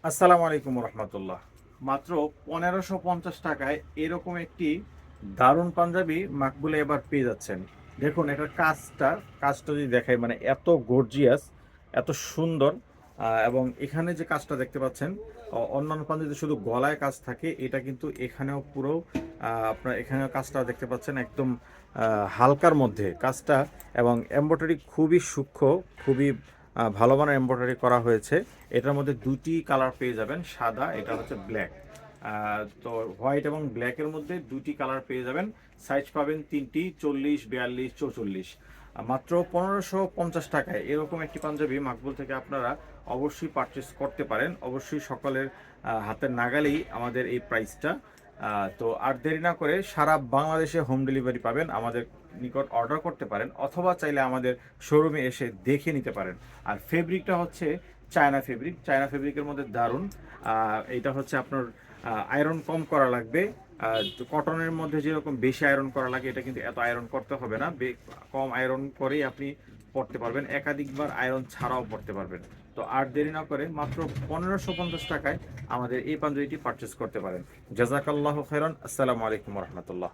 আসসালামু আলাইকুম রহমতুল্লাহ। মাত্র 1550 টাকায় এরকম একটি দারুণ পাঞ্জাবি মাকবুলে এবার পেয়ে যাচ্ছেন। দেখুন এটার কাজটা যদি দেখাই, মানে এত গর্জিয়াস, এত সুন্দর। এবং এখানে যে কাজটা দেখতে পাচ্ছেন, অন্যান্য পাঞ্জাবিতে শুধু গলায় কাজ থাকে, এটা কিন্তু এখানেও পুরো আপনার এখানেও কাজটা দেখতে পাচ্ছেন একদম হালকার মধ্যে কাজটা। এবং এমব্রয়ডারি খুবই সূক্ষ্ম, খুবই ভালো মানের এমব্রয়ডারি করা হয়েছে। এটার মধ্যে দুটি কালার পেয়ে যাবেন, সাদা, এটা হচ্ছে ব্ল্যাক। তো হোয়াইট এবং ব্ল্যাকের মধ্যে দুটি কালার পেয়ে যাবেন। সাইজ পাবেন তিনটি, 40, 42, 44। মাত্র 1550 টাকায় এরকম একটি পাঞ্জাবি মাকবুল থেকে আপনারা অবশ্যই পারচেস করতে পারেন। অবশ্যই সকলের হাতের নাগালেই আমাদের এই প্রাইসটা। তো আর দেরি না করে সারা বাংলাদেশে হোম ডেলিভারি পাবেন। আমাদের নিকট অর্ডার করতে পারেন, অথবা চাইলে আমাদের শোরুমে এসে দেখে নিতে পারেন। আর ফেব্রিকটা হচ্ছে চায়না ফেব্রিক। চায়না ফেব্রিকের মধ্যে দারুণ। এটা হচ্ছে আপনার আয়রন কম করা লাগবে। কটনের মধ্যে যেরকম বেশি আয়রন করা লাগে, এটা কিন্তু এত আয়রন করতে হবে না। কম আয়রন করেই আপনি পড়তে পারবেন, একাধিকবার আয়রন ছাড়াও পড়তে পারবেন। তো আর দেরি না করে মাত্র 1550 টাকায় আমাদের এই পাঞ্জাবিটি পারচেস করতে পারেন। জাজাকাল্লাহ খেরান। আসসালামু আলাইকুম রহমতুল্লাহ।